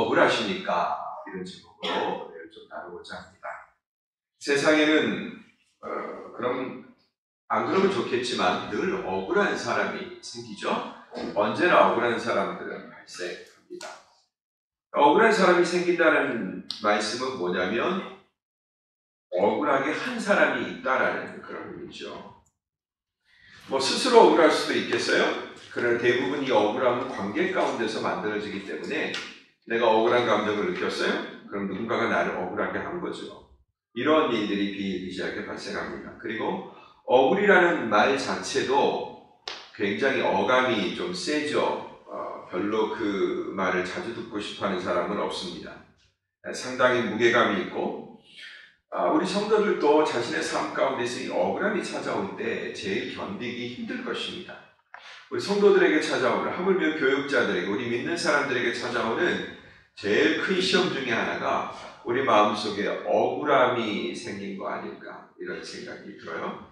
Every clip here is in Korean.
억울하십니까? 이런 제목으로 좀 나누고자 합니다. 세상에는 그럼 안 그러면 좋겠지만 늘 억울한 사람이 생기죠. 언제나 억울한 사람들은 발생합니다. 억울한 사람이 생긴다는 말씀은 뭐냐면 억울하게 한 사람이 있다라는 그런 의미죠. 스스로 억울할 수도 있겠어요? 그러나 대부분 이 억울함은 관계 가운데서 만들어지기 때문에 내가 억울한 감정을 느꼈어요? 그럼 누군가가 나를 억울하게 한 거죠. 이런 일들이 비일비재하게 발생합니다. 그리고 억울이라는 말 자체도 굉장히 어감이 좀 세죠. 별로 그 말을 자주 듣고 싶어하는 사람은 없습니다. 상당히 무게감이 있고 우리 성도들도 자신의 삶 가운데서 이 억울함이 찾아올 때 제일 견디기 힘들 것입니다. 우리 성도들에게 찾아오는, 하물며 교육자들에게, 우리 믿는 사람들에게 찾아오는 제일 큰 시험 중에 하나가 우리 마음속에 억울함이 생긴 거 아닐까 이런 생각이 들어요.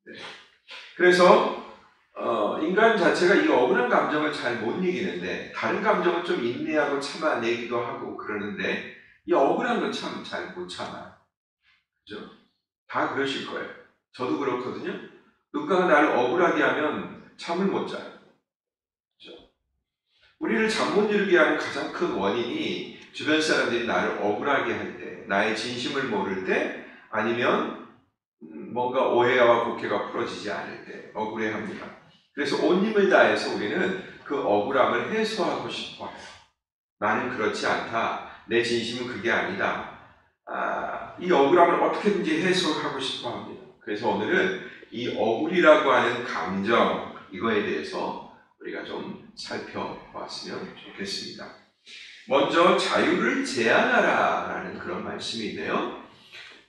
네. 그래서 인간 자체가 이 억울한 감정을 잘 못 이기는데 다른 감정은 좀 인내하고 참아내기도 하고 그러는데 이 억울한 건 참 잘 못 참아요. 그죠? 다 그러실 거예요. 저도 그렇거든요. 누군가가 나를 억울하게 하면 잠을 못 자요. 그죠? 우리를 잠 못 이루게 하는 가장 큰 원인이 주변 사람들이 나를 억울하게 할 때, 나의 진심을 모를 때, 아니면 뭔가 오해와 곡해가 풀어지지 않을 때 억울해합니다. 그래서 온 힘을 다해서 우리는 그 억울함을 해소하고 싶어 해요. 나는 그렇지 않다. 내 진심은 그게 아니다. 이 억울함을 어떻게든지 해소하고 싶어 합니다. 그래서 오늘은 이 억울이라고 하는 감정, 이거에 대해서 우리가 좀 살펴보았으면 좋겠습니다. 먼저 자유를 제한하라 라는 그런 말씀이 있네요.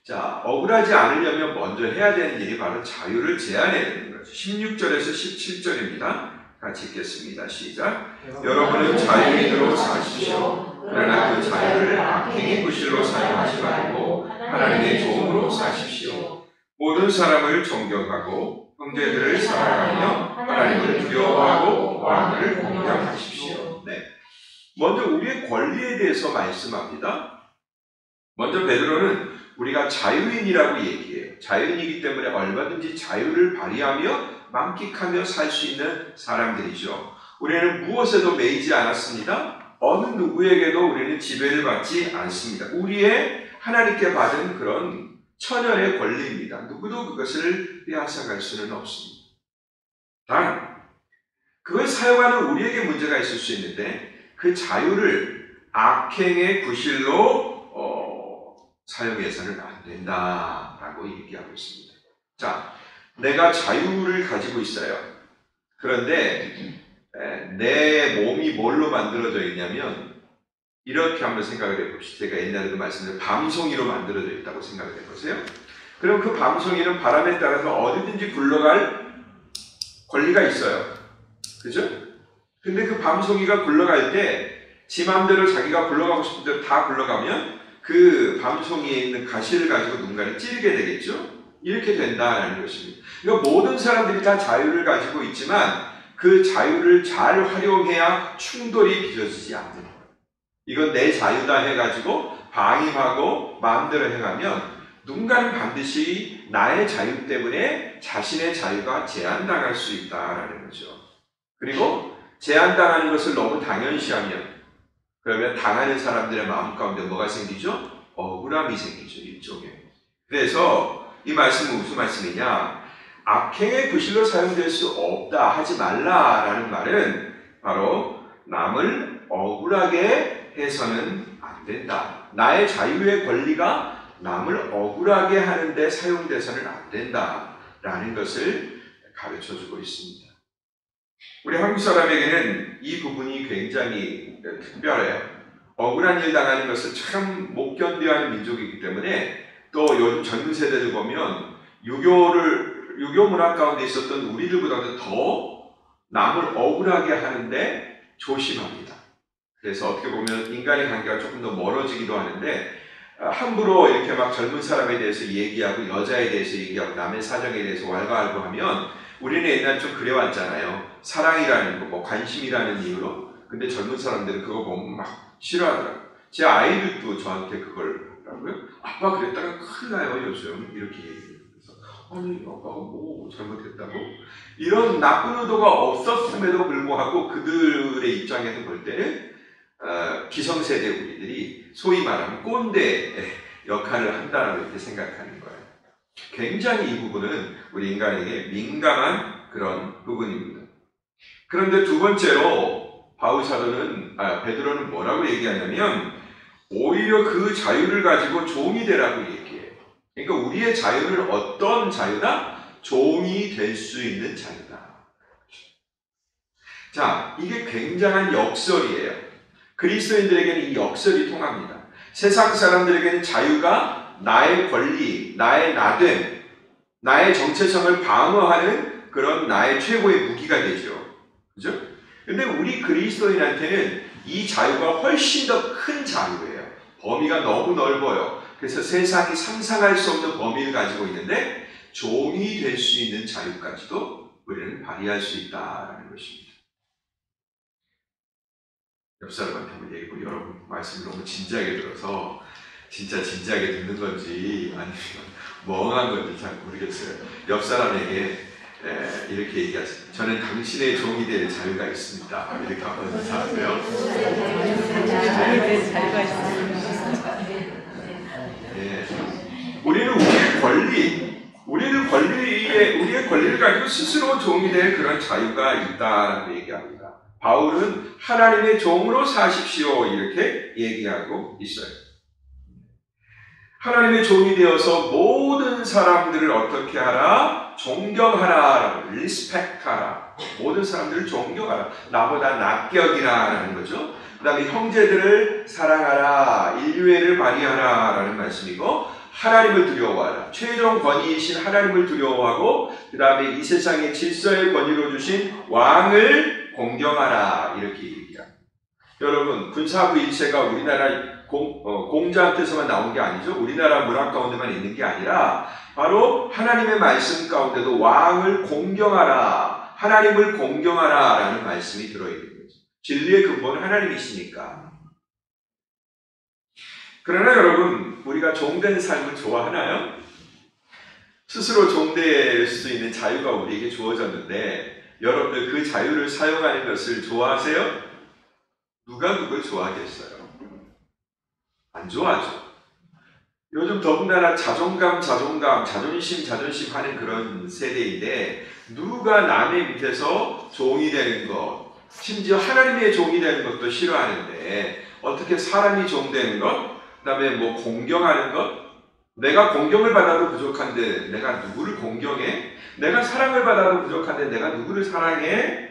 자, 억울하지 않으려면 먼저 해야 되는 일이 바로 자유를 제한해야 되는 거죠. 16절에서 17절입니다. 같이 읽겠습니다. 시작. 여러분은 자유인으로 사십시오. 그러나 그 자유를 악행의 구실로 사용하지 말고 하나님의 종으로 사십시오. 모든 사람을 존경하고 형제들을 사랑하며 하나님을 두려워하고 왕을 공경하십시오. 네. 먼저 우리의 권리에 대해서 말씀합니다. 먼저 베드로는 우리가 자유인이라고 얘기해요. 자유인이기 때문에 얼마든지 자유를 발휘하며 만끽하며 살 수 있는 사람들이죠. 우리는 무엇에도 매이지 않았습니다. 어느 누구에게도 우리는 지배를 받지 않습니다. 우리의 하나님께 받은 그런 천연의 권리입니다. 누구도 그것을 빼앗아갈 수는 없습니다. 단, 그걸 사용하는 우리에게 문제가 있을 수 있는데 그 자유를 악행의 구실로 사용해서는 안 된다라고 얘기하고 있습니다. 자, 내가 자유를 가지고 있어요. 그런데 내 몸이 뭘로 만들어져 있냐면 이렇게 한번 생각을 해봅시다. 제가 옛날에도 말씀드린 밤송이로 만들어져 있다고 생각을 해보세요. 그럼 그 밤송이는 바람에 따라서 어디든지 굴러갈 권리가 있어요. 그죠? 근데 그 밤송이가 굴러갈 때 지 마음대로 자기가 굴러가고 싶은 대로 다 굴러가면 그 밤송이에 있는 가시를 가지고 누군가를 찌르게 되겠죠? 이렇게 된다는 것입니다. 그러니까 모든 사람들이 다 자유를 가지고 있지만 그 자유를 잘 활용해야 충돌이 빚어지지 않는 거예요. 이건 내 자유다 해가지고 방임하고 마음대로 해가면 누군가는 반드시 나의 자유 때문에 자신의 자유가 제한당할 수 있다라는 거죠. 그리고 제한당하는 것을 너무 당연시하면 그러면 당하는 사람들의 마음 가운데 뭐가 생기죠? 억울함이 생기죠. 일종의. 그래서 이 말씀은 무슨 말씀이냐? 악행의 구실로 사용될 수 없다 하지 말라라는 말은 바로 남을 억울하게 해서는 안 된다. 나의 자유의 권리가 남을 억울하게 하는데 사용돼서는 안 된다라는 것을 가르쳐주고 있습니다. 우리 한국 사람에게는 이 부분이 굉장히 특별해요. 억울한 일 당하는 것을 참 못 견뎌하는 민족이기 때문에 또 요즘 젊은 세대들 보면 유교 문화 가운데 있었던 우리들보다도 더 남을 억울하게 하는데 조심합니다. 그래서 어떻게 보면 인간의 관계가 조금 더 멀어지기도 하는데 함부로 이렇게 막 젊은 사람에 대해서 얘기하고 여자에 대해서 얘기하고 남의 사정에 대해서 왈가왈부 하면 우리는 옛날에 좀 그래왔잖아요. 사랑이라는 거, 관심이라는 이유로. 근데 젊은 사람들은 그거 보면 막 싫어하더라고요. 제 아이들도 저한테 그걸 하더라고요. 아빠 그랬다가 큰일 나요 요즘 이렇게 얘기해요. 그래서 아니 아빠가 뭐 잘못했다고? 이런 나쁜 의도가 없었음에도 불구하고 그들의 입장에서 볼 때는 기성세대 우리들이 소위 말하면 꼰대 역할을 한다라고 이렇게 생각하는 거예요. 굉장히 이 부분은 우리 인간에게 민감한 그런 부분입니다. 그런데 두 번째로 바울 사도는 베드로는 뭐라고 얘기하냐면 오히려 그 자유를 가지고 종이 되라고 얘기해요. 그러니까 우리의 자유는 어떤 자유다? 종이 될 수 있는 자유다. 자, 이게 굉장한 역설이에요. 그리스도인들에게는 이 역설이 통합니다. 세상 사람들에게는 자유가 나의 권리, 나의 나됨, 나의 정체성을 방어하는 그런 나의 최고의 무기가 되죠. 그죠? 근데 우리 그리스도인한테는 이 자유가 훨씬 더 큰 자유예요. 범위가 너무 넓어요. 그래서 세상이 상상할 수 없는 범위를 가지고 있는데 종이 될 수 있는 자유까지도 우리는 발휘할 수 있다는 것입니다. 옆 사람한테 한번 얘기해보고 여러분 말씀을 너무 진지하게 들어서 진짜 진지하게 듣는 건지 아니면 멍한 건지 잘 모르겠어요. 옆 사람에게 이렇게 얘기하세요. 저는 당신의 종이 될 자유가 있습니다. 이렇게 한번 인사하세요. 종이 될 자유가 있습니다. 우리는 우리의 권리를 가지고 스스로 종이 될 그런 자유가 있다라고 얘기합니다. 바울은 하나님의 종으로 사십시오 이렇게 얘기하고 있어요. 하나님의 종이 되어서 모든 사람들을 어떻게 하라? 존경하라, 리스펙하라. 모든 사람들을 존경하라. 나보다 낫게 여기라라는 거죠. 그 다음에 형제들을 사랑하라, 인류애를 발휘하라 라는 말씀이고 하나님을 두려워하라. 최종 권위이신 하나님을 두려워하고 그 다음에 이 세상의 질서의 권위로 주신 왕을 공경하라 이렇게 얘기합니다. 여러분 군사부 일체가 우리나라 공자한테서만 나온 게 아니죠. 우리나라 문화 가운데만 있는 게 아니라 바로 하나님의 말씀 가운데도 왕을 공경하라, 하나님을 공경하라 라는 말씀이 들어있는 거죠. 진리의 근본은 하나님이시니까. 그러나 여러분 우리가 종된 삶을 좋아하나요? 스스로 종될 수 있는 자유가 우리에게 주어졌는데 여러분들 그 자유를 사용하는 것을 좋아하세요? 누가 그걸 좋아하겠어요? 안 좋아하죠. 요즘 더군다나 자존심 하는 그런 세대인데 누가 남의 밑에서 종이 되는 것, 심지어 하나님의 종이 되는 것도 싫어하는데 어떻게 사람이 종 되는 것, 그 다음에 뭐 공경하는 것, 내가 공경을 받아도 부족한데 내가 누구를 공경해? 내가 사랑을 받아도 부족한데 내가 누구를 사랑해?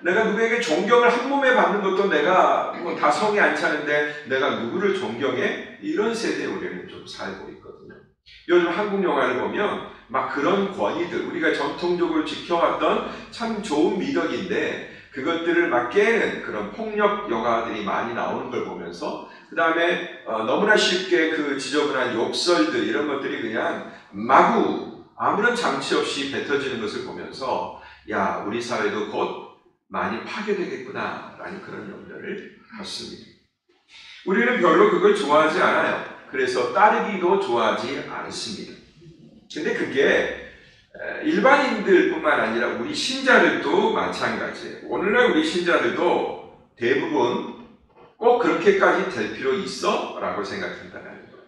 내가 누구에게 존경을 한 몸에 받는 것도 내가 다 성이 안 차는데 내가 누구를 존경해? 이런 세대에 우리는 좀 살고 있거든요. 요즘 한국 영화를 보면 막 그런 권위들, 우리가 전통적으로 지켜왔던 참 좋은 미덕인데 그것들을 막 깨는 그런 폭력 영화들이 많이 나오는 걸 보면서 그 다음에 너무나 쉽게 그 지저분한 욕설들 이런 것들이 그냥 마구 아무런 장치 없이 뱉어지는 것을 보면서 야, 우리 사회도 곧 많이 파괴되겠구나 라는 그런 염려를 갖습니다. 우리는 별로 그걸 좋아하지 않아요. 그래서 따르기도 좋아하지 않습니다. 근데 그게 일반인들 뿐만 아니라 우리 신자들도 마찬가지예요. 오늘날 우리 신자들도 대부분 꼭 그렇게까지 될 필요 있어? 라고 생각한다는 거예요.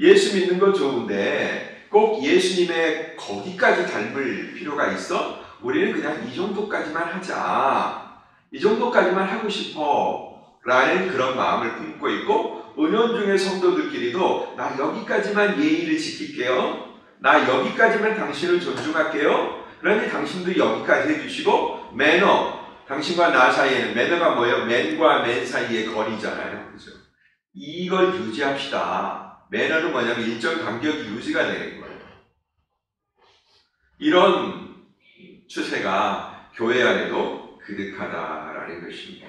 예수 믿는 거 좋은데 꼭 예수님의 거기까지 닮을 필요가 있어? 우리는 그냥 이 정도까지만 하자. 이 정도까지만 하고 싶어. 라는 그런 마음을 품고 있고 은연중의 성도들끼리도 나 여기까지만 예의를 지킬게요. 나 여기까지만 당신을 존중할게요. 그러니 당신도 여기까지 해주시고 매너, 당신과 나 사이에는 매너가 뭐예요? 맨과 맨 사이의 거리잖아요. 그죠? 이걸 유지합시다. 매너는 뭐냐면 일정 간격이 유지가 되는 거예요. 이런 추세가 교회 안에도 그득하다라는 것입니다.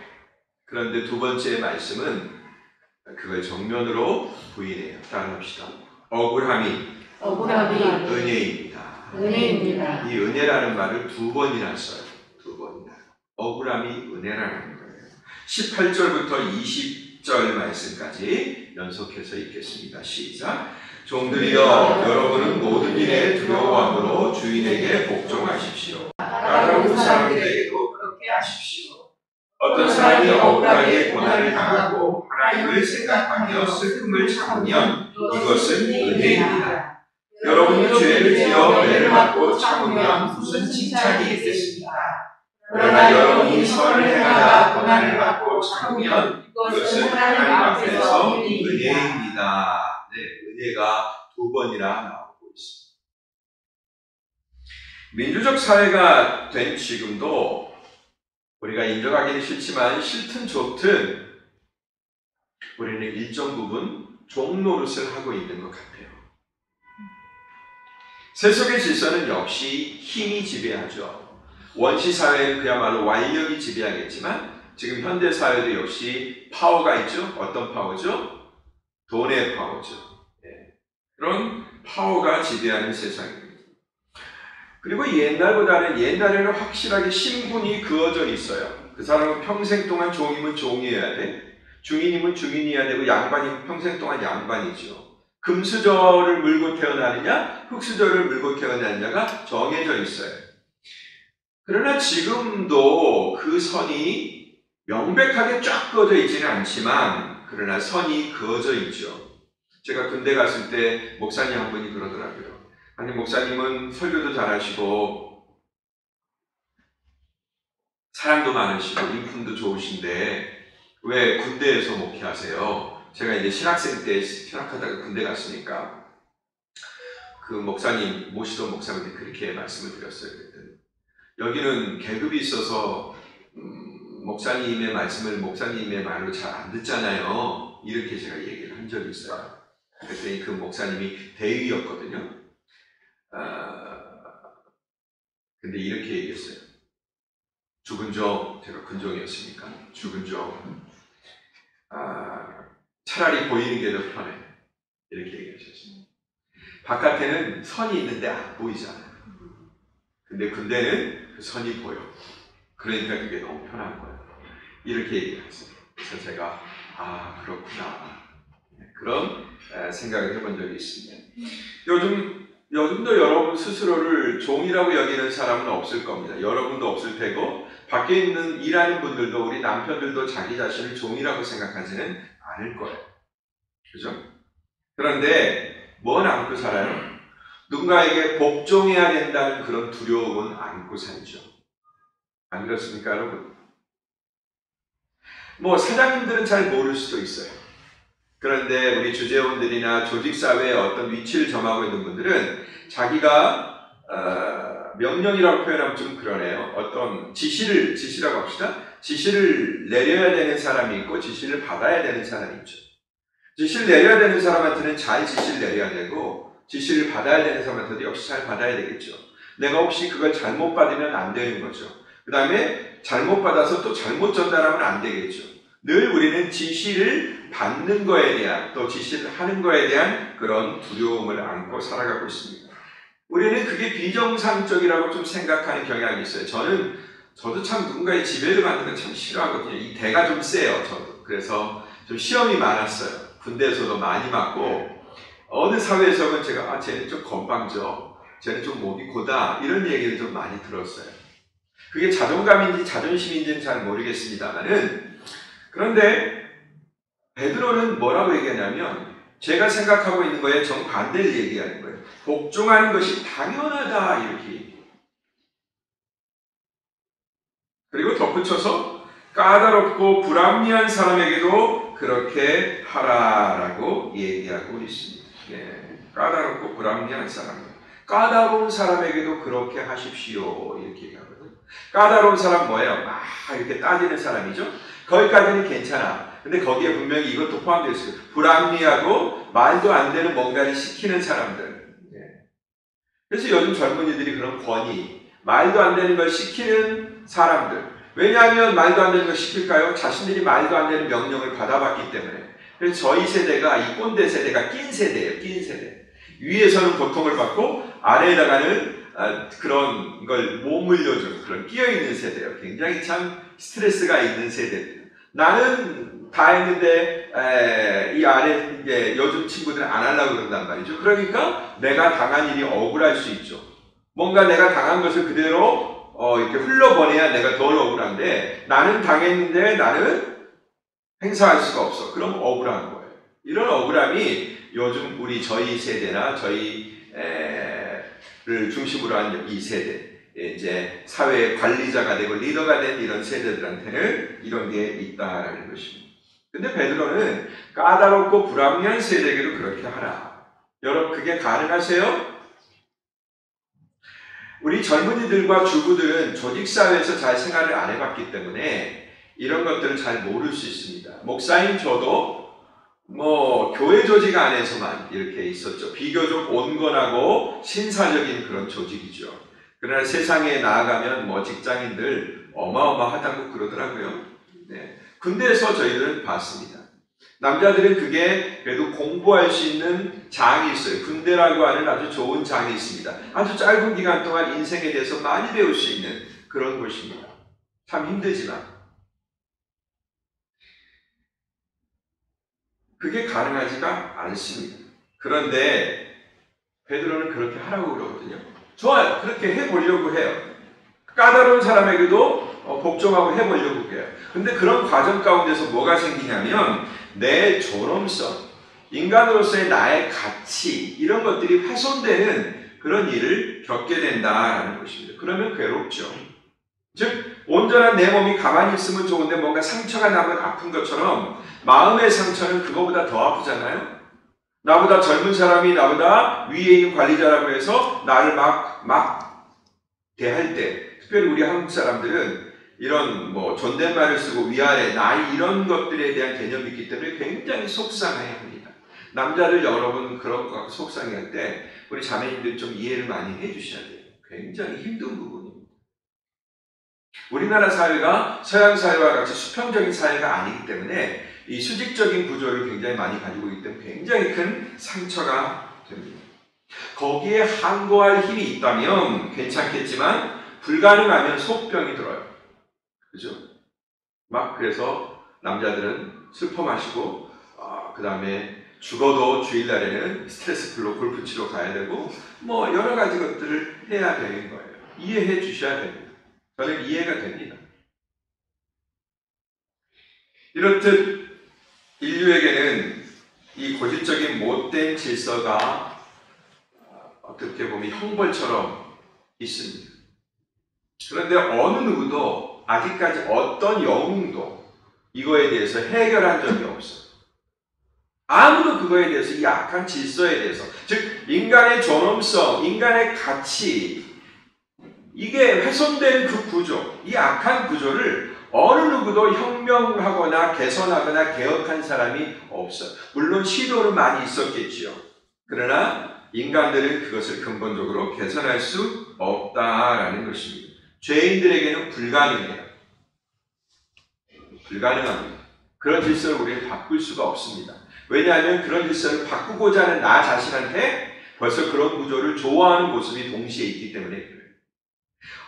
그런데 두 번째 말씀은 그걸 정면으로 부인해요. 따라합시다. 억울함이 은혜입니다. 이 은혜라는 말을 두 번이나 써요. 두 번이나. 억울함이 은혜라는 거예요. 18절부터 20절 말씀까지 연속해서 읽겠습니다. 시작. 종들이여, 여러분은 모든 일에 두려워함으로 주인에게 복종하십시오. 까다로운 사람들에게도 그렇게 하십시오. 어떤 사람이 억울하게 고난을 당하고 하나님을 생각하며 슬픔을 참으면 이것은 은혜입니다. 여러분이 죄를 지어 매를 맞고 참으면 무슨 칭찬이 있겠습니까? 그러나 여러분이 선을 행하다 고난을 받고 참으면 이것은 하나님 앞에서 은혜입니다. 네, 은혜가 두 번이나 나오고 있습니다. 민주적 사회가 된 지금도 우리가 인정하기는 싫지만 싫든 좋든 우리는 일정 부분 종노릇을 하고 있는 것 같아요. 세속의 질서는 역시 힘이 지배하죠. 원시 사회는 그야말로 완력이 지배하겠지만 지금 현대 사회도 역시 파워가 있죠. 어떤 파워죠? 돈의 파워죠. 네. 그런 파워가 지배하는 세상입니다. 그리고 옛날에는 확실하게 신분이 그어져 있어요. 그 사람은 평생 동안 종이면 종이어야 돼. 중인이면 중인이어야 되고 양반이면 평생 동안 양반이죠. 금수저를 물고 태어나느냐, 흙수저를 물고 태어나느냐가 정해져 있어요. 그러나 지금도 그 선이 명백하게 쫙 그어져 있지는 않지만 그러나 선이 그어져 있죠. 제가 군대 갔을 때 목사님 한 분이 그러더라고요. 아니, 목사님은 설교도 잘하시고 사랑도 많으시고 인품도 좋으신데 왜 군대에서 목회하세요? 제가 이제 신학생 때 신학하다가 군대 갔으니까 그 목사님, 모시던 목사님한테 그렇게 말씀을 드렸어요. 그랬더니 여기는 계급이 있어서 목사님의 말씀을 목사님의 말로 잘 안 듣잖아요. 이렇게 제가 얘기를 한 적이 있어요. 그랬더니 그 목사님이 대위였거든요. 근데 이렇게 얘기했어요. 죽은 종, 제가 군종이었으니까 죽은 종, 차라리 보이는 게 더 편해. 이렇게 얘기하셨어요. 바깥에는 선이 있는데 안 보이잖아요. 근데 군대는 그 선이 보여. 그러니까 그게 너무 편한 거예요. 이렇게 얘기했어요. 그래서 제가 그렇구나. 그런 생각을 해본 적이 있습니다. 요즘도 여러분 스스로를 종이라고 여기는 사람은 없을 겁니다. 여러분도 없을 테고 밖에 있는 일하는 분들도 우리 남편들도 자기 자신을 종이라고 생각하지는 않을 거예요. 그죠? 그런데 뭔 안고 살아요? 누군가에게 복종해야 된다는 그런 두려움은 안고 살죠. 안 그렇습니까, 여러분? 사장님들은 잘 모를 수도 있어요. 그런데 우리 주재원들이나 조직사회에 어떤 위치를 점하고 있는 분들은 자기가 명령이라고 표현하면 좀 그러네요. 어떤 지시라고 합시다. 지시를 내려야 되는 사람이 있고 지시를 받아야 되는 사람이 있죠. 지시를 내려야 되는 사람한테는 잘 지시를 내려야 되고 지시를 받아야 되는 사람한테도 역시 잘 받아야 되겠죠. 내가 혹시 그걸 잘못 받으면 안 되는 거죠. 그 다음에 잘못 받아서 또 잘못 전달하면 안 되겠죠. 늘 우리는 지시를 받는 거에 대한 또 지시를 하는 거에 대한 그런 두려움을 안고 살아가고 있습니다. 우리는 그게 비정상적이라고 좀 생각하는 경향이 있어요. 저도 참 누군가의 지배를 받는 건 참 싫어하거든요. 이 대가 좀 세요, 저도. 그래서 좀 시험이 많았어요. 군대에서도 많이 맞고 어느 사회에서는 제가 쟤는 좀 건방져, 쟤는 좀 목이 고다 이런 얘기를 좀 많이 들었어요. 그게 자존감인지 자존심인지는 잘 모르겠습니다만은 그런데 베드로는 뭐라고 얘기하냐면 제가 생각하고 있는 거에 정반대를 얘기하는 거예요. 복종하는 것이 당연하다 이렇게 얘기해요. 그리고 덧붙여서 까다롭고 불합리한 사람에게도 그렇게 하라라고 얘기하고 있습니다. 까다롭고 불합리한 사람, 까다로운 사람에게도 그렇게 하십시오 이렇게 얘기하거든요. 까다로운 사람 뭐예요? 막 이렇게 따지는 사람이죠. 거기까지는 괜찮아. 근데 거기에 분명히 이것도 포함되어 있어요. 불합리하고 말도 안 되는 뭔가를 시키는 사람들. 그래서 요즘 젊은이들이 그런 권위, 말도 안 되는 걸 시키는 사람들. 왜냐하면 말도 안 되는 걸 시킬까요? 자신들이 말도 안 되는 명령을 받아봤기 때문에. 그래서 저희 세대가 이 꼰대 세대가 낀 세대예요. 낀 세대. 위에서는 고통을 받고 아래에다가는 그런 걸 못 물려주는 그런 끼어있는 세대예요. 굉장히 참 스트레스가 있는 세대들. 나는 다 했는데 이 안에 이제 요즘 친구들은 안 하려고 그런단 말이죠. 그러니까 내가 당한 일이 억울할 수 있죠. 뭔가 내가 당한 것을 그대로 이렇게 흘러보내야 내가 덜 억울한데 나는 당했는데 나는 행사할 수가 없어. 그럼 억울한 거예요. 이런 억울함이 요즘 저희 세대나 저희를 중심으로 한 이 세대, 이제 사회의 관리자가 되고 리더가 된 이런 세대들한테는 이런 게 있다라는 것입니다. 근데 베드로는 까다롭고 불합리한 세대에게도 그렇게 하라. 여러분 그게 가능하세요? 우리 젊은이들과 주부들은 조직사회에서 잘 생활을 안 해봤기 때문에 이런 것들을 잘 모를 수 있습니다. 목사인 저도 교회 조직 안에서만 이렇게 있었죠. 비교적 온건하고 신사적인 그런 조직이죠. 그러나 세상에 나아가면 직장인들 어마어마하다고 그러더라고요. 네. 군대에서 저희들은 봤습니다. 남자들은 그게 그래도 공부할 수 있는 장이 있어요. 군대라고 하는 아주 좋은 장이 있습니다. 아주 짧은 기간 동안 인생에 대해서 많이 배울 수 있는 그런 곳입니다. 참 힘들지만 그게 가능하지가 않습니다. 그런데 베드로는 그렇게 하라고 그러거든요. 좋아요. 그렇게 해보려고 해요. 까다로운 사람에게도 복종하고 해보려고 해요. 근데 그런 과정 가운데서 뭐가 생기냐면 내 존엄성, 인간으로서의 나의 가치 이런 것들이 훼손되는 그런 일을 겪게 된다라는 것입니다. 그러면 괴롭죠. 즉 온전한 내 몸이 가만히 있으면 좋은데 뭔가 상처가 나면 아픈 것처럼 마음의 상처는 그거보다 더 아프잖아요. 나보다 젊은 사람이 나보다 위에 있는 관리자라고 해서 나를 막 대할 때, 특별히 우리 한국 사람들은 이런 존댓말을 쓰고 위아래, 나이 이런 것들에 대한 개념이 있기 때문에 굉장히 속상해야 합니다. 남자들 여러분 그런 거 속상해할 때 우리 자매님들 좀 이해를 많이 해주셔야 돼요. 굉장히 힘든 부분입니다. 우리나라 사회가 서양 사회와 같이 수평적인 사회가 아니기 때문에 이 수직적인 구조를 굉장히 많이 가지고 있기 때문에 굉장히 큰 상처가 됩니다. 거기에 항거할 힘이 있다면 괜찮겠지만 불가능하면 속병이 들어요. 그죠? 그래서 남자들은 슬퍼 마시고 그 다음에 죽어도 주일날에는 스트레스 풀로 골프 치러 가야 되고 여러 가지 것들을 해야 되는 거예요. 이해해 주셔야 됩니다. 저는 이해가 됩니다. 이렇듯 인류에게는 이 고질적인 못된 질서가 어떻게 보면 형벌처럼 있습니다. 그런데 어느 누구도 아직까지 어떤 영웅도 이거에 대해서 해결한 적이 없어요. 아무도 그거에 대해서 이 악한 질서에 대해서, 즉 인간의 존엄성, 인간의 가치, 이게 훼손된 그 구조, 이 악한 구조를 어느 누구도 혁명하거나 개선하거나 개혁한 사람이 없어요. 물론 시도는 많이 있었겠지요. 그러나 인간들은 그것을 근본적으로 개선할 수 없다라는 것입니다. 죄인들에게는 불가능해요. 불가능합니다. 그런 질서를 우리는 바꿀 수가 없습니다. 왜냐하면 그런 질서를 바꾸고자 하는 나 자신한테 벌써 그런 구조를 좋아하는 모습이 동시에 있기 때문에 그래요.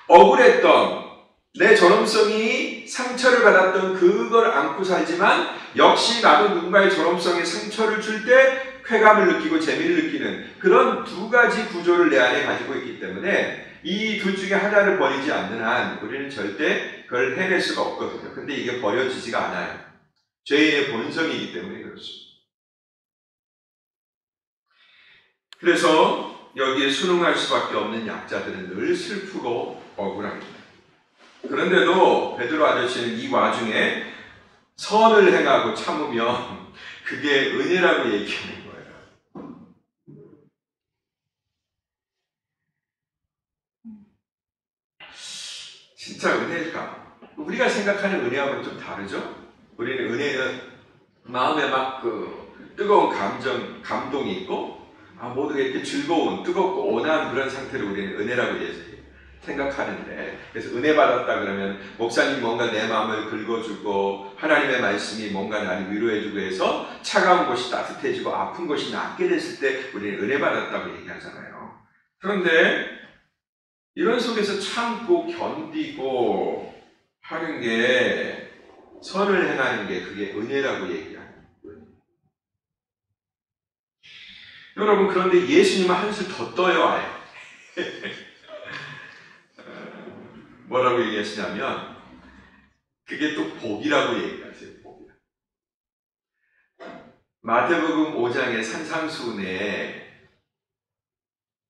억울했던 내 존엄성이 상처를 받았던 그걸 안고 살지만 역시 나도 누군가의 존엄성에 상처를 줄 때 쾌감을 느끼고 재미를 느끼는 그런 두 가지 구조를 내 안에 가지고 있기 때문에 이 둘 중에 하나를 버리지 않는 한 우리는 절대 그걸 해낼 수가 없거든요. 근데 이게 버려지지가 않아요. 죄인의 본성이기 때문에 그렇습니다. 그래서 여기에 순응할 수밖에 없는 약자들은 늘 슬프고 억울합니다. 그런데도 베드로 아저씨는 이 와중에 선을 행하고 참으면 그게 은혜라고 얘기하는 거예요. 진짜 은혜일까? 우리가 생각하는 은혜하고는 좀 다르죠? 우리는 은혜는 마음에 뜨거운 감동이 있고 모두가 이렇게 즐거운, 뜨겁고 온화한 그런 상태를 우리는 은혜라고 생각하는데, 그래서 은혜 받았다 그러면 목사님이 뭔가 내 마음을 긁어주고 하나님의 말씀이 뭔가 나를 위로해주고 해서 차가운 곳이 따뜻해지고 아픈 곳이 낫게 됐을 때 우리는 은혜 받았다고 얘기하잖아요. 그런데 이런 속에서 참고 견디고 하는 게 선을 행하는 게 그게 은혜라고 얘기하는 거예요. 여러분, 그런데 예수님은 한술 더 떠요, 아예. 뭐라고 얘기하시냐면 그게 또 복이라고 얘기하세요. 복이라. 마태복음 5장의 산상수훈에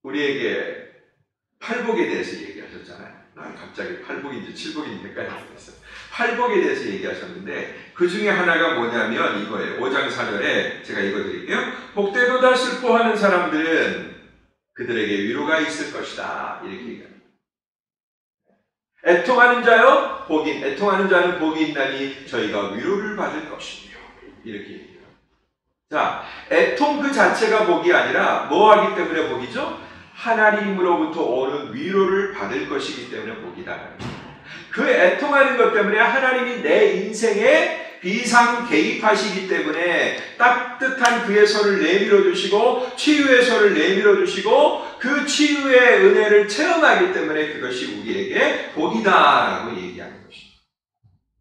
우리에게 팔복에 대해서 얘기하셨잖아요. 난 갑자기 팔복인지 칠복인지 헷갈렸어요. 팔복에 대해서 얘기하셨는데 그 중에 하나가 뭐냐면 이거예요. 5장 4절에 제가 읽어드릴게요. 복되도다 슬퍼하는 사람들은 그들에게 위로가 있을 것이다. 이렇게 얘기합니다. 애통하는 자요 복이, 애통하는 자는 복이 있나니 저희가 위로를 받을 것이며, 이렇게 얘기해요. 자, 애통 그 자체가 복이 아니라 뭐 하기 때문에 복이죠? 하나님으로부터 오는 위로를 받을 것이기 때문에 복이다. 그 애통하는 것 때문에 하나님이 내 인생에 비상 개입하시기 때문에 따뜻한 그의 손을 내밀어 주시고 치유의 손을 내밀어 주시고 그 치유의 은혜를 체험하기 때문에 그것이 우리에게 복이다라고 얘기하는 것입니다.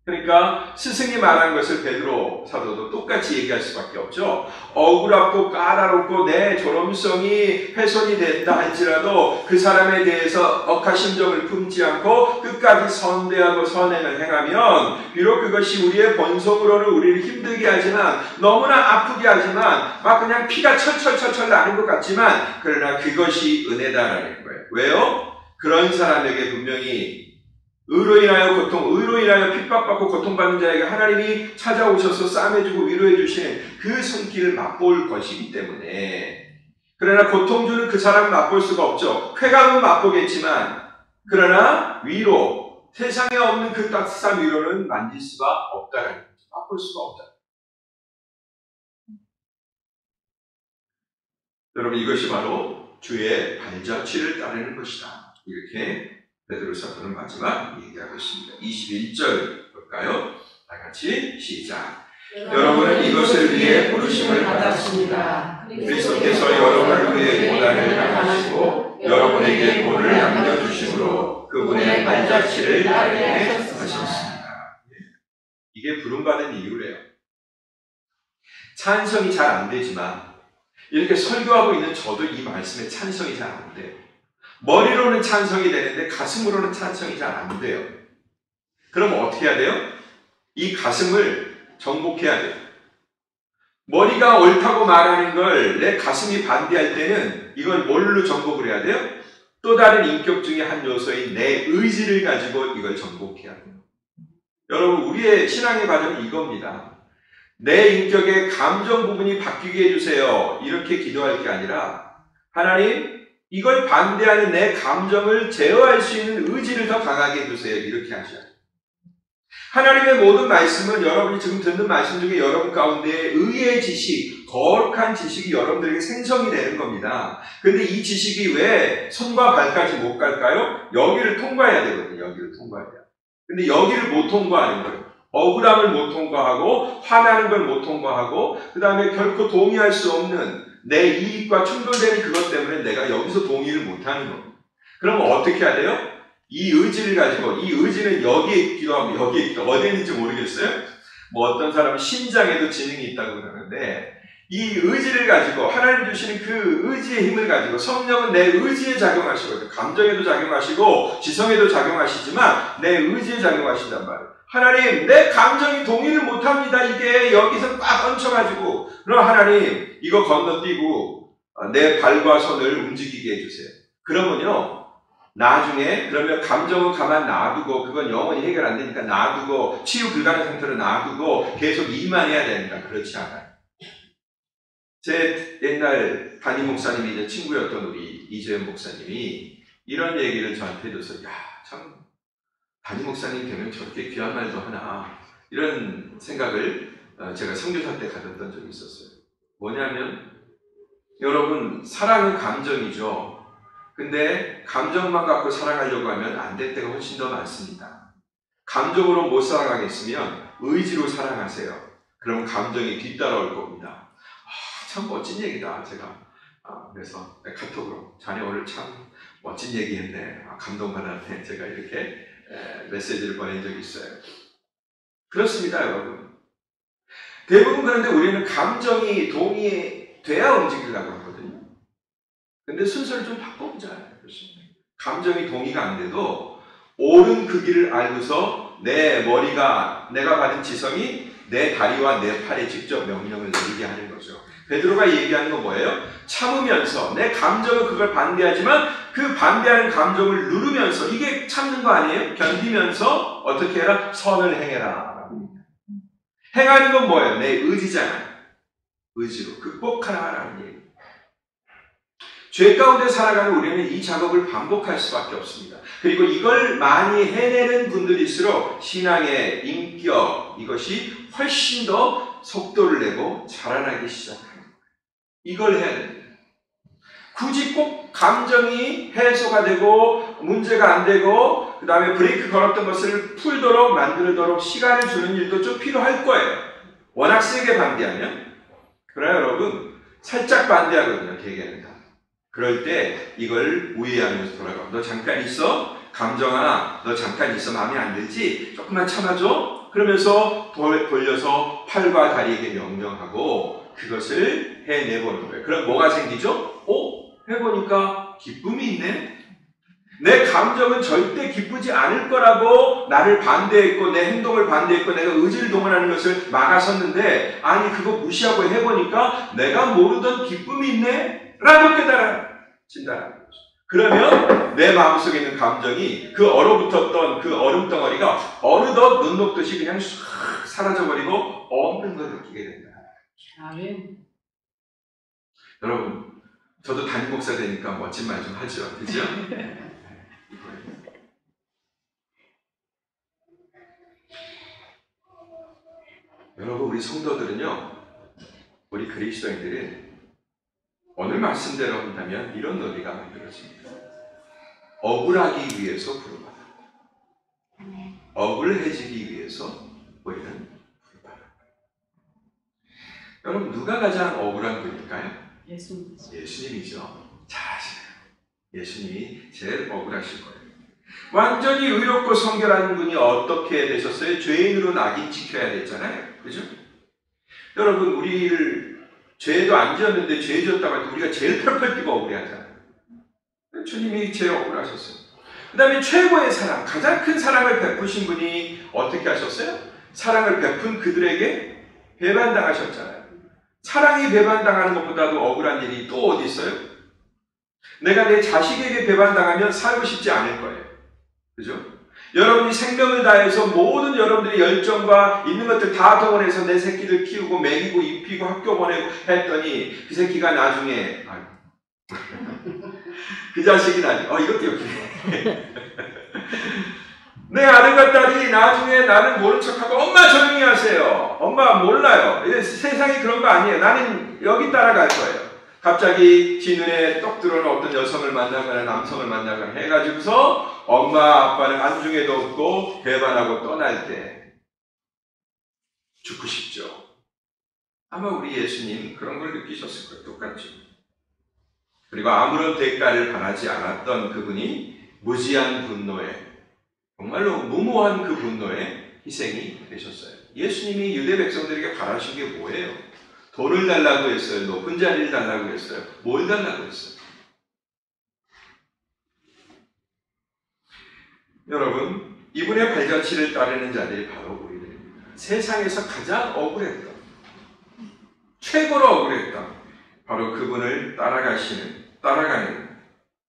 그러니까 스승이 말한 것을 베드로 사도도 똑같이 얘기할 수밖에 없죠. 억울하고 까다롭고 내 존엄성이 훼손이 된다 할지라도 그 사람에 대해서 억하심정을 품지 않고 끝까지 선대하고 선행을 행하면 비록 그것이 우리의 본성으로는 우리를 힘들게 하지만 너무나 아프게 하지만 막 그냥 피가 철철철철 나는 것 같지만 그러나 그것이 은혜다라는 거예요. 왜요? 그런 사람에게 분명히 의로 인하여 고통, 의로 인하여 핍박받고 고통받는 자에게 하나님이 찾아오셔서 싸매주고 위로해 주시는 그 손길을 맛볼 것이기 때문에, 그러나 고통 주는 그 사람은 맛볼 수가 없죠. 쾌감은 맛보겠지만 그러나 위로, 세상에 없는 그 따뜻한 위로는 만질 수가 없다라는 거죠. 맛볼 수가 없다. 여러분, 이것이 바로 주의 발자취를 따르는 것이다. 이렇게 베드로 사도는 마지막 얘기하고 있습니다. 21절 볼까요? 다 같이 시작. 여러분은 이것을 위해 부르심을 받았습니다. 그리스도께서 여러분을 위해 고난을 당하시고 여러분에게 본을 남겨주심으로 그분의 발자취를 따르게 하셨습니다. 이게 부름받은 이유래요. 찬성이 잘 안 되지만 이렇게 설교하고 있는 저도 이 말씀에 찬성이 잘 안 돼요. 머리로는 찬성이 되는데 가슴으로는 찬성이 잘 안 돼요. 그럼 어떻게 해야 돼요? 이 가슴을 정복해야 돼요. 머리가 옳다고 말하는 걸 내 가슴이 반대할 때는 이걸 뭘로 정복을 해야 돼요? 또 다른 인격 중에 한 요소인 내 의지를 가지고 이걸 정복해야 돼요. 여러분, 우리의 신앙의 과정은 이겁니다. 내 인격의 감정 부분이 바뀌게 해주세요. 이렇게 기도할 게 아니라 하나님, 이걸 반대하는 내 감정을 제어할 수 있는 의지를 더 강하게 해주세요. 이렇게 하셔야 돼요. 하나님의 모든 말씀은 여러분이 지금 듣는 말씀 중에 여러분 가운데 의의 지식, 거룩한 지식이 여러분들에게 생성이 되는 겁니다. 근데 이 지식이 왜 손과 발까지 못 갈까요? 여기를 통과해야 되거든요. 여기를 통과해야 돼요. 근데 여기를 못 통과하는 거예요. 억울함을 못 통과하고 화나는 걸 못 통과하고 그 다음에 결코 동의할 수 없는 내 이익과 충돌되는 그것 때문에 내가 여기서 동의를 못하는 겁니다. 그러면 어떻게 해야 돼요? 이 의지를 가지고, 이 의지는 여기에 있기도 하고 여기에 있기도 하고 어디에 있는지 모르겠어요? 뭐 어떤 사람은 신장에도 지능이 있다고 그러는데 이 의지를 가지고 하나님 주시는 그 의지의 힘을 가지고 성령은 내 의지에 작용하시거든요. 감정에도 작용하시고 지성에도 작용하시지만 내 의지에 작용하신단 말이에요. 하나님, 내 감정이 동의를 못합니다. 이게 여기서 꽉 얹혀가지고 그럼 하나님 이거 건너뛰고 내 발과 손을 움직이게 해주세요. 그러면요 나중에 그러면 감정은 가만 놔두고 그건 영원히 해결 안 되니까 놔두고 치유 불가능 상태로 놔두고 계속 일만 해야 됩니다. 그렇지 않아요. 제 옛날 담임 목사님이 이제 친구였던 우리 이재현 목사님이 이런 얘기를 저한테 해줘서 야, 참 담임 목사님 되면 저렇게 귀한 말도 하나 이런 생각을 제가 선교사 때 가졌던 적이 있었어요. 뭐냐면 여러분 사랑은 감정이죠. 근데 감정만 갖고 사랑하려고 하면 안 될 때가 훨씬 더 많습니다. 감정으로 못 사랑하겠으면 의지로 사랑하세요. 그럼 감정이 뒤따라올 겁니다. 참 멋진 얘기다. 제가 그래서 카톡으로 자네 오늘 참 멋진 얘기했네. 감동받았네. 제가 이렇게 메시지를 보낸 적이 있어요. 그렇습니다, 여러분. 대부분 그런데 우리는 감정이 동의돼야 움직이려고 하거든요. 근데 순서를 좀 바꿔보자. 그렇습니다. 감정이 동의가 안 돼도 옳은 그 길을 알고서 내 머리가, 내가 받은 지성이 내 다리와 내 팔에 직접 명령을 내리게 하는 거죠. 베드로가 얘기하는 건 뭐예요? 참으면서 내 감정은 그걸 반대하지만 그 반대하는 감정을 누르면서, 이게 참는 거 아니에요? 견디면서 어떻게 해라? 선을 행해라. 행하는 건 뭐예요? 내 의지잖아요. 의지로 극복하라는 얘기. 죄 가운데 살아가는 우리는 이 작업을 반복할 수밖에 없습니다. 그리고 이걸 많이 해내는 분들일수록 신앙의 인격, 이것이 훨씬 더 속도를 내고 자라나기 시작합니다. 이걸 해야 됩니다. 굳이 꼭 감정이 해소가 되고 문제가 안 되고 그 다음에 브레이크 걸었던 것을 풀도록 만들도록 시간을 주는 일도 좀 필요할 거예요. 워낙 세게 반대하면. 그러나 여러분 살짝 반대하거든요. 대개는 다. 그럴 때 이걸 우회하면서 돌아가. 너 잠깐 있어. 감정아, 너 잠깐 있어. 마음에 안 들지? 조금만 참아줘. 그러면서 돌려서 팔과 다리에게 명령하고 그것을 해내보는 거예요. 그럼 뭐가 생기죠? 해보니까 기쁨이 있네? 내 감정은 절대 기쁘지 않을 거라고 나를 반대했고 내 행동을 반대했고 내가 의지를 동원하는 것을 막아섰는데, 아니 그거 무시하고 해보니까 내가 모르던 기쁨이 있네? 라고 깨달아진다는 거죠. 그러면 내 마음속에 있는 감정이 그 얼어붙었던 그 얼음덩어리가 어느덧 눈 녹듯이 그냥 싹 사라져버리고 없는 걸 느끼게 된다. 아멘. 여러분, 저도 담임 목사 되니까 멋진 말 좀 하죠. 그죠? 여러분, 우리 성도들은요, 우리 그리스도인들은 오늘 말씀대로 한다면 이런 논리가 만들어집니다. 억울하기 위해서 부르받아. 억울해지기 위해서 우리는 부르받아. 여러분, 누가 가장 억울한 분일까요? 예수님이죠. 잘 아시네요. 예수님이 제일 억울하실 거예요. 완전히 의롭고 성결한 분이 어떻게 되셨어요? 죄인으로 낙인 찍혀야 됐잖아요. 그죠? 여러분, 우리를 죄도 안 지었는데 죄 지었다고 할 때 우리가 제일 펄펄 뛰고 억울해하잖아요. 주님이 제일 억울하셨어요. 그 다음에 최고의 사랑, 가장 큰 사랑을 베푸신 분이 어떻게 하셨어요? 사랑을 베푼 그들에게 배반당하셨잖아요. 사랑이 배반당하는 것보다도 억울한 일이 또 어디 있어요? 내가 내 자식에게 배반당하면 살고 싶지 않을 거예요. 그죠? 여러분이 생명을 다해서 모든 여러분들의 열정과 있는 것들 다 동원해서 내 새끼들 키우고 먹이고 입히고 학교 보내고 했더니 그 새끼가 나중에 그 자식이 이것도 욕해. 내 아들과 딸이 나중에 나는 모른 척하고 엄마 조용히 하세요. 엄마 몰라요. 세상이 그런 거 아니에요. 나는 여기 따라갈 거예요. 갑자기 지 눈에 떡 들어오는 어떤 여성을 만나거나 남성을 만나거나 해가지고서 엄마 아빠는 안중에도 없고 배반하고 떠날 때 죽고 싶죠. 아마 우리 예수님 그런 걸 느끼셨을 거예요. 똑같죠. 그리고 아무런 대가를 바라지 않았던 그분이 무지한 분노에, 정말로 무모한 그 분노에 희생이 되셨어요. 예수님이 유대 백성들에게 바라신 게 뭐예요? 돈을 달라고 했어요? 높은 자리를 달라고 했어요? 뭘 달라고 했어요? 여러분, 이분의 발자취를 따르는 자들이 바로 우리들입니다. 세상에서 가장 억울했던, 최고로 억울했던 바로 그분을 따라가는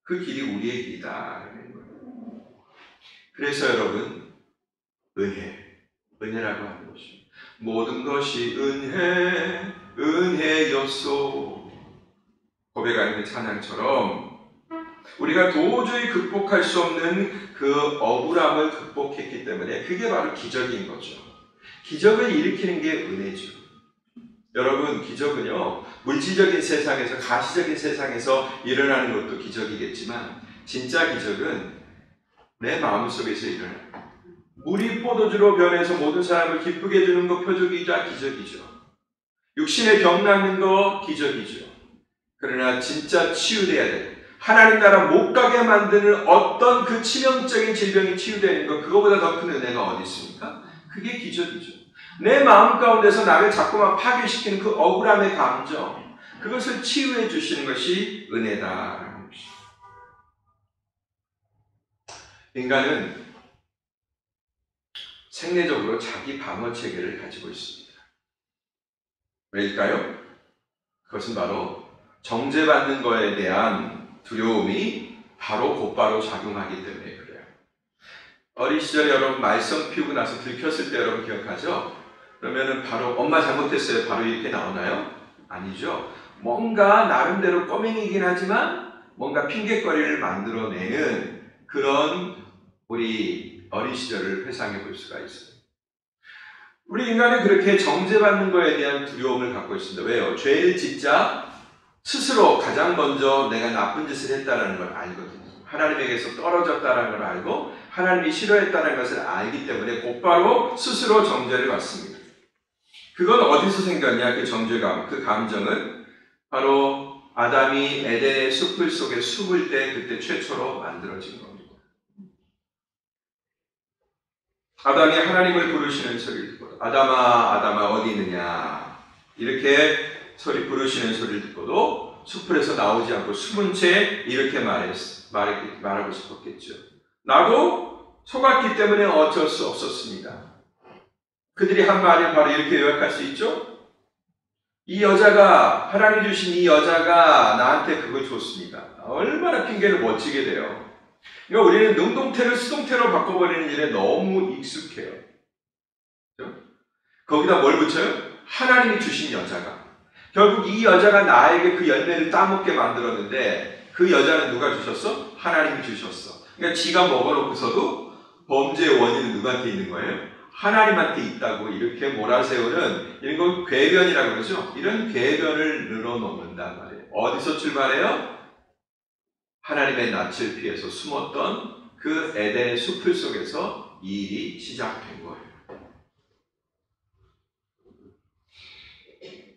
그 길이 우리의 길이다라는 거예요. 그래서 여러분, 은혜라고 하는 것이 모든 것이 은혜였소 고백하는 그 찬양처럼 우리가 도저히 극복할 수 없는 그 억울함을 극복했기 때문에 그게 바로 기적인 거죠. 기적을 일으키는 게 은혜죠. 여러분, 기적은요, 물질적인 세상에서, 가시적인 세상에서 일어나는 것도 기적이겠지만 진짜 기적은 내 마음속에서 일어나요. 물이 포도주로 변해서 모든 사람을 기쁘게 해주는 거 표적이자 기적이죠. 육신의 병 낫는 거 기적이죠. 그러나 진짜 치유돼야 돼. 하나님 나라 못 가게 만드는 어떤 그 치명적인 질병이 치유되는 것, 그거보다 더 큰 은혜가 어디 있습니까? 그게 기적이죠. 내 마음 가운데서 나를 자꾸만 파괴시키는 그 억울함의 감정, 그것을 치유해 주시는 것이 은혜다라는 것입니다. 인간은 생리적으로 자기 방어 체계를 가지고 있습니다. 왜일까요? 그것은 바로 정죄받는 것에 대한 두려움이 곧바로 작용하기 때문에 그래요. 어린 시절에 여러분 말썽 피우고 나서 들켰을 때 여러분 기억하죠? 그러면은 바로 엄마 잘못했어요. 바로 이렇게 나오나요? 아니죠. 뭔가 나름대로 꼬맹이긴 하지만 뭔가 핑계거리를 만들어내는 그런 우리 어린 시절을 회상해 볼 수가 있어요. 우리 인간은 그렇게 정죄받는 것에 대한 두려움을 갖고 있습니다. 왜요? 죄를 짓자 스스로 가장 먼저 내가 나쁜 짓을 했다는 걸 알거든요. 하나님에게서 떨어졌다는 걸 알고 하나님이 싫어했다는 것을 알기 때문에 곧바로 스스로 정죄를 받습니다. 그건 어디서 생겼냐? 그 정죄감, 그 감정은 바로 아담이 에덴의 숲을 속에 숨을 때 그때 최초로 만들어진 겁니다. 아담이 하나님을 부르시는 소리를 듣고 아담아 아담아 어디 있느냐 이렇게 부르시는 소리를 듣고도 숲에서 나오지 않고 숨은 채 이렇게 말하고 싶었겠죠. 나도 속았기 때문에 어쩔 수 없었습니다. 그들이 한 말이 바로 이렇게 요약할 수 있죠. 이 여자가 하나님 주신 이 여자가 나한테 그걸 줬습니다. 얼마나 핑계를 못 치게 돼요. 그러니까 우리는 능동태를 수동태로 바꿔버리는 일에 너무 익숙해요. 그렇죠? 거기다 뭘 붙여요? 하나님이 주신 여자가. 결국 이 여자가 나에게 그 열매를 따먹게 만들었는데 그 여자는 누가 주셨어? 하나님이 주셨어. 그러니까 지가 먹어놓고서도 범죄의 원인은 누구한테 있는 거예요? 하나님한테 있다고 이렇게 몰아세우는 이런 걸 궤변이라고 그러죠? 이런 궤변을 늘어놓는단 말이에요. 어디서 출발해요? 하나님의 낯을 피해서 숨었던 그 에덴의 숲을 속에서 이 일이 시작된 거예요.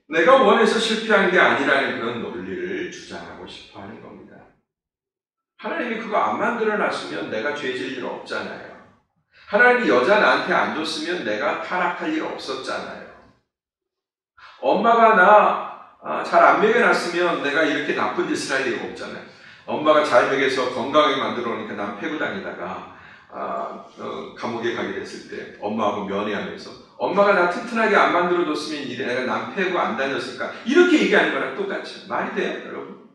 내가 원해서 실패한 게 아니라는 그런 논리를 주장하고 싶어 하는 겁니다. 하나님이 그거 안 만들어놨으면 내가 죄질 일 없잖아요. 하나님이 여자 나한테 안 줬으면 내가 타락할 일 없었잖아요. 엄마가 나 잘 안 먹여놨으면 내가 이렇게 나쁜 짓을 할 일 없잖아요. 엄마가 잘 먹여서 건강하게 만들어 놓으니까 난 패고 다니다가 감옥에 가게 됐을 때 엄마하고 면회하면서 엄마가 나 튼튼하게 안 만들어줬으면 이래 내가 난 패고 안 다녔을까 이렇게 얘기하는 거랑 똑같죠. 말이 돼요 여러분?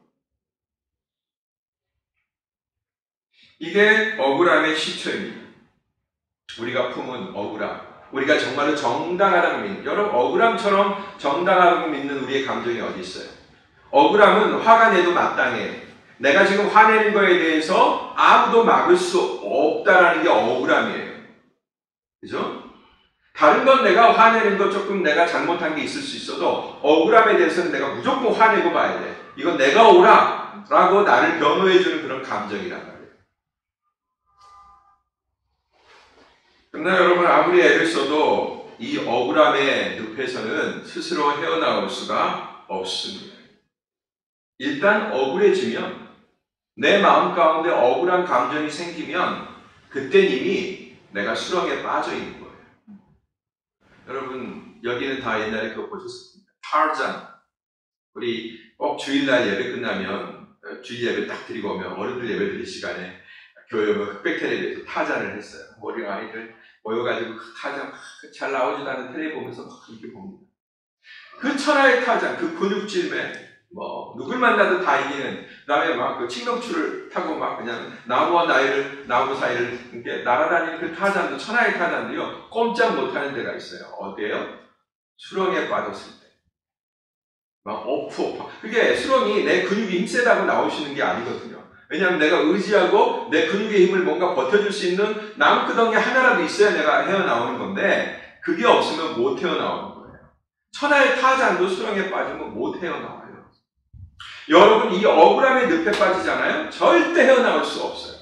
이게 억울함의 시초입니다. 우리가 품은 억울함, 우리가 정말로 정당하다고 믿는, 여러분 억울함처럼 정당하다고 믿는 우리의 감정이 어디 있어요? 억울함은 화가 내도 마땅해. 내가 지금 화내는 거에 대해서 아무도 막을 수 없다라는 게 억울함이에요. 그죠? 다른 건 내가 화내는 거 조금 내가 잘못한 게 있을 수 있어도 억울함에 대해서는 내가 무조건 화내고 봐야 돼. 이건 내가 오라 라고 나를 변호해주는 그런 감정이란 말이에요. 그러나 여러분 아무리 애를 써도 이 억울함의 늪에서는 스스로 헤어나올 수가 없습니다. 일단 억울해지면 내 마음 가운데 억울한 감정이 생기면 그땐 이미 내가 수렁에 빠져 있는 거예요. 여러분 여기는 다 옛날에 그거 보셨습니다. 타rzan. 우리 꼭 주일날 예배 끝나면 주일 예배 딱 드리고 오면 어른들 예배 드릴 시간에 교회 오면 흑백 텔레비에서 타잔을 했어요. 우리 아이들 모여가지고 그 타잔 잘 나오지도 않은 텔레비 보면서 막 이렇게 봅니다. 그 천하의 타잔, 그 근육질맨 누굴 만나도 다 이기는, 그 다음에 막 그 칡명추를 타고 막 그냥 나무와 나무 사이를 이렇게 날아다니는 그 타잔도, 천하의 타잔도요, 꼼짝 못하는 데가 있어요. 어디에요? 수렁에 빠졌을 때. 막 오프. 그게 수렁이 내 근육이 힘세다고 나오시는 게 아니거든요. 왜냐하면 내가 의지하고 내 근육의 힘을 뭔가 버텨줄 수 있는 나무구덩이 하나라도 있어야 내가 헤어나오는 건데, 그게 없으면 못 헤어나오는 거예요. 천하의 타잔도 수렁에 빠지면 못 헤어나와요. 여러분 이 억울함의 늪에 빠지잖아요. 절대 헤어나올 수 없어요.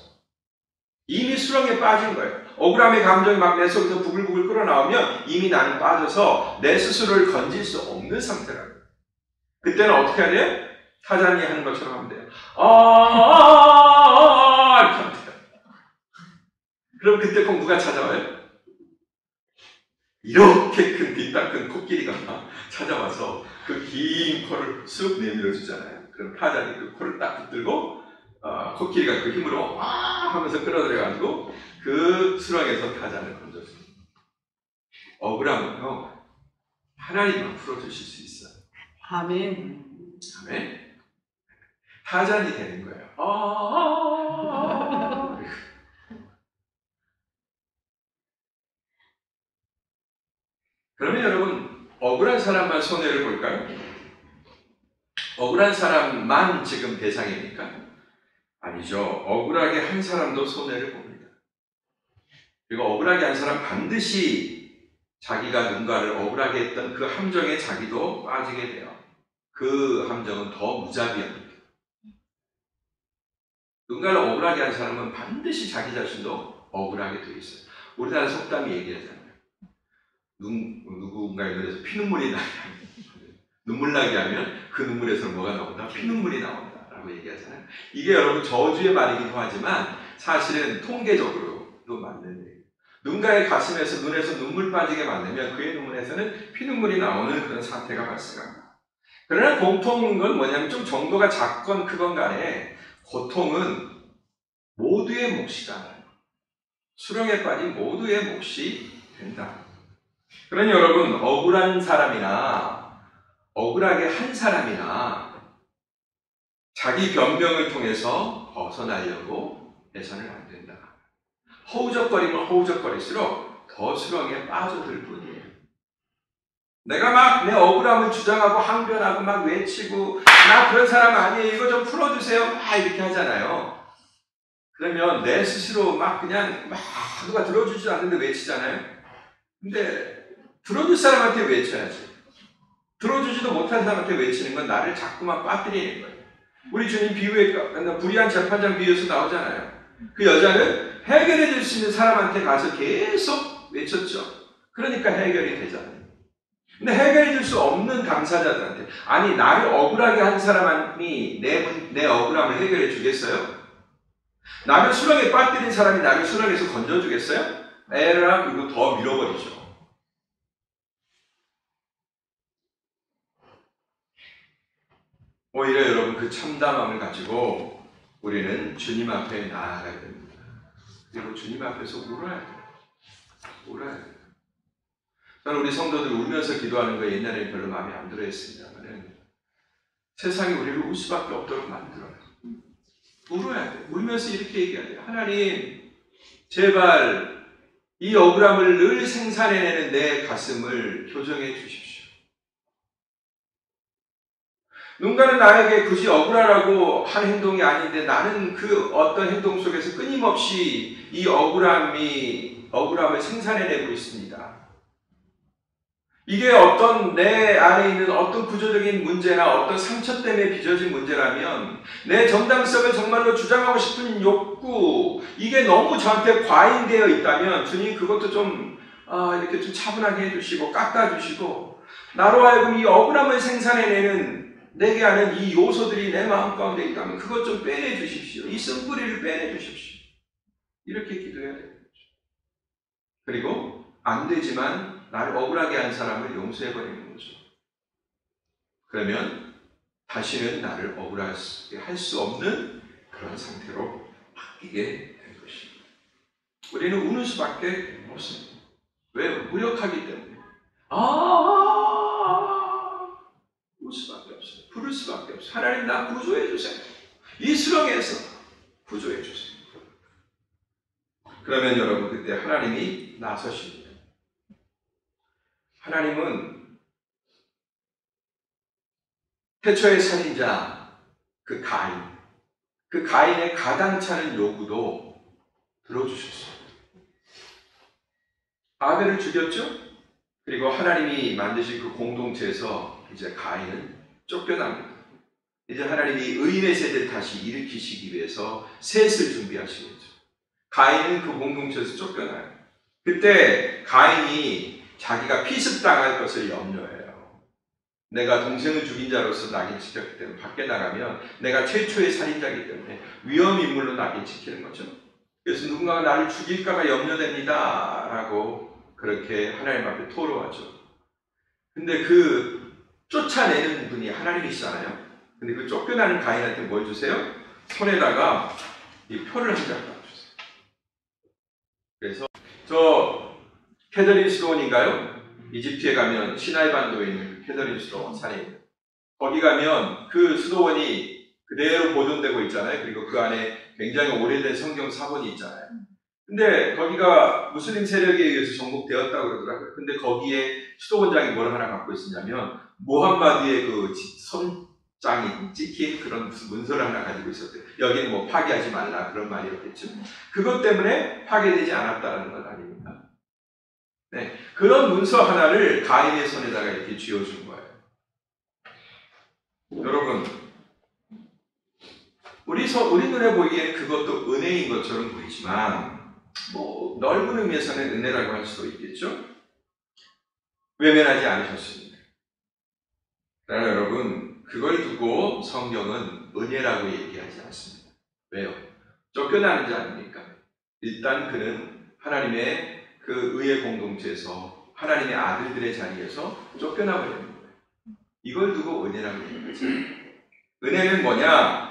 이미 수렁에 빠진 거예요. 억울함의 감정이 막 내 속에서 부글부글 끓어나오면 이미 나는 빠져서 내 스스로를 건질 수 없는 상태라고요. 그때는 어떻게 해야 돼요? 타잔이 하는 것처럼 하면 돼요. 이렇게 하면 돼요. 그럼 그때 꼭 누가 찾아와요? 이렇게 큰 뒤딱 큰 코끼리가 찾아와서 그 긴 코를 쑥 내밀어 주잖아요. 그럼 타잔이 그 코를 딱 붙들고 코끼리가 그 힘으로 와 하면서 끌어들여가지고 그 수렁에서 타잔을 건져줍니다. 억울함은요 하나님만 풀어주실 수 있어요. 아멘. 아멘. 타잔이 되는 거예요. 그러면 여러분 억울한 사람만 손해를 볼까요? 억울한 사람만 지금 대상입니까? 아니죠. 억울하게 한 사람도 손해를 봅니다. 그리고 억울하게 한 사람 반드시 자기가 누군가를 억울하게 했던 그 함정에 자기도 빠지게 돼요. 그 함정은 더 무자비합니다. 누군가를 억울하게 한 사람은 반드시 자기 자신도 억울하게 되어 있어요. 우리나라 속담이 얘기하잖아요. 누군가의 눈에서 피눈물이 나게 하면, 눈물 나게 하면 그 눈물에서 뭐가 나온다? 피눈물이 나온다 라고 얘기하잖아요. 이게 여러분 저주의 말이기도 하지만 사실은 통계적으로도 맞는 얘기예요. 누군가의 가슴에서 눈에서 눈물 빠지게 만들면 그의 눈물에서는 피눈물이 나오는 그런 사태가 발생합니다. 그러나 공통인 건 뭐냐면 좀 정도가 작건 크건 간에 고통은 모두의 몫이잖아요. 수렁에 빠진 모두의 몫이 된다. 그러니 여러분 억울한 사람이나 억울하게 한 사람이나 자기 변명을 통해서 벗어나려고 해서는 안 된다. 허우적거리면 허우적거릴수록 더 수렁에 빠져들 뿐이에요. 내가 막 내 억울함을 주장하고 항변하고 막 외치고 나 그런 사람 아니에요. 이거 좀 풀어주세요. 막 이렇게 하잖아요. 그러면 내 스스로 막 그냥 막 누가 들어주지도 않는데 외치잖아요. 근데 들어줄 사람한테 외쳐야지. 들어주지도 못한 사람한테 외치는 건 나를 자꾸만 빠뜨리는 거예요. 우리 주님 비유에 불의한 재판장 비유에서 나오잖아요. 그 여자는 해결해 줄 수 있는 사람한테 가서 계속 외쳤죠. 그러니까 해결이 되잖아요. 근데 해결해 줄 수 없는 당사자들한테 아니 나를 억울하게 한 사람이 내 억울함을 해결해 주겠어요? 나를 수렁에 빠뜨린 사람이 나를 수렁에서 건져주겠어요? 에라 그리고 더 밀어버리죠. 오히려 여러분 그 참담함을 가지고 우리는 주님 앞에 나아가야 됩니다. 그리고 주님 앞에서 울어야 돼요. 울어야 돼요. 저는 우리 성도들 울면서 기도하는 거 옛날에는 별로 마음에 안 들어 했습니다만 세상이 우리를 울 수밖에 없도록 만들어요. 울어야 돼요. 울면서 이렇게 얘기해야 돼요. 하나님 제발 이 억울함을 늘 생산해내는 내 가슴을 교정해 주십시오. 누군가는 나에게 굳이 억울하라고 한 행동이 아닌데 나는 그 어떤 행동 속에서 끊임없이 이 억울함을 생산해내고 있습니다. 이게 어떤 내 안에 있는 어떤 구조적인 문제나 어떤 상처 때문에 빚어진 문제라면 내 정당성을 정말로 주장하고 싶은 욕구 이게 너무 저한테 과잉되어 있다면 주님 그것도 좀 이렇게 좀 차분하게 해주시고 깎아주시고 나로 하여금 이 억울함을 생산해내는 내게 아는 이 요소들이 내 마음 가운데 있다면 그것 좀 빼내 주십시오. 이 쓴뿌리를 빼내 주십시오. 이렇게 기도해야 되는 거죠. 그리고 안 되지만 나를 억울하게 한 사람을 용서해버리는 거죠. 그러면 다시는 나를 억울하게 할 수 없는 그런 상태로 바뀌게 될 것입니다. 우리는 우는 수밖에 없습니다. 왜? 무력하기 때문에. 울 수밖에 없어요. 부를 수밖에 없어요. 하나님 나 구조해 주세요. 이 수렁에서 구조해 주세요. 그러면 여러분 그때 하나님이 나서십니다. 하나님은 태초의 살인자 그 가인의 가당찮은 요구도 들어주셨어요. 아벨을 죽였죠? 그리고 하나님이 만드신 그 공동체에서 이제 가인은 쫓겨납니다. 이제 하나님이 의인의 세대를 다시 일으키시기 위해서 셋을 준비하시겠죠. 가인은 그 공동체에서 쫓겨나요. 그때 가인이 자기가 피습당할 것을 염려해요. 내가 동생을 죽인 자로서 낙인 찍혔기 때문에 밖에 나가면 내가 최초의 살인자이기 때문에 위험인물로 낙인 찍히는 거죠. 그래서 누군가가 나를 죽일까가 염려됩니다 라고 그렇게 하나님 앞에 토로하죠. 근데 그 쫓아내는 분이 하나님이시잖아요. 근데 그 쫓겨나는 가인한테 뭘 주세요? 손에다가 이 표를 한 장 딱 주세요. 그래서 저 캐더린 스론인가요? 이집트에 가면 시나이 반도에 있는 그 캐더린 스론 산에 거기 가면 그 수도원이 그대로 보존되고 있잖아요. 그리고 그 안에 굉장히 오래된 성경 사본이 있잖아요. 근데 거기가 무슬림 세력에 의해서 정복되었다고 그러더라고요. 근데 거기에 수도원장이 뭘 하나 갖고 있었냐면 모함마드의 그 손장이 찍힌 그런 무슨 문서를 하나 가지고 있었대요. 여기는 뭐 파괴하지 말라 그런 말이었겠죠. 그것 때문에 파괴되지 않았다는 것 아닙니까? 네, 그런 문서 하나를 가인의 손에다가 이렇게 쥐어준 거예요. 여러분, 우리 눈에 보기에는 그것도 은혜인 것처럼 보이지만 뭐 넓은 의미에서는 은혜라고 할 수도 있겠죠. 외면하지 않으셨습니다. 그러나 여러분, 그걸 두고 성경은 은혜라고 얘기하지 않습니다. 왜요? 쫓겨나는 자 아닙니까? 일단 그는 하나님의 그 의의 공동체에서 하나님의 아들들의 자리에서 쫓겨나버리는 거예요. 이걸 두고 은혜라고 얘기하죠. 은혜는 뭐냐?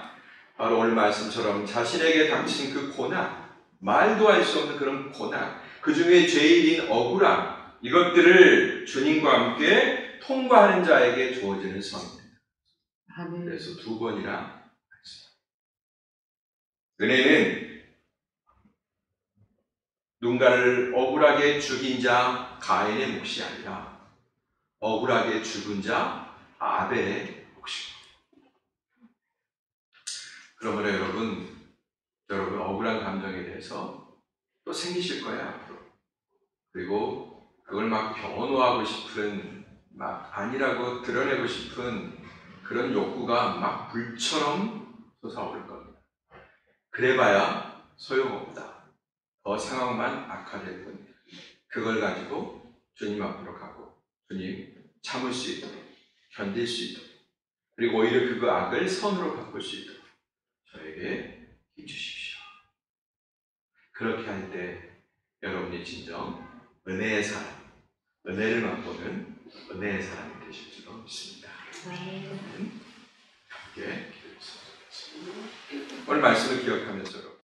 바로 오늘 말씀처럼 자신에게 닥친 그 고난, 말도 할 수 없는 그런 고난, 그 중에 죄인인 억울함, 이것들을 주님과 함께 통과하는 자에게 주어지는 선입니다. 그래서 두 번이나 했습니다. 은혜는 누군가를 억울하게 죽인 자 가인의 몫이 아니라 억울하게 죽은 자 아벨의 몫입니다. 그러므로 여러분 억울한 감정에 대해서 또 생기실 거예요, 앞으로. 그리고 그걸 막 변호하고 싶은, 막 아니라고 드러내고 싶은 그런 욕구가 막 불처럼 솟아오를 겁니다. 그래봐야 소용없다. 더 상황만 악화될 뿐. 그걸 가지고 주님 앞으로 가고 주님 참을 수 있도록, 견딜 수 있도록, 그리고 오히려 그 악을 선으로 바꿀 수 있도록 저에게 힘주십시오. 그렇게 할 때 여러분이 진정 은혜의 사람, 은혜를 맛보는 은혜의 사람이 되실 줄로 믿습니다. 함께 기도했습니다. 오늘 말씀을 기억하면서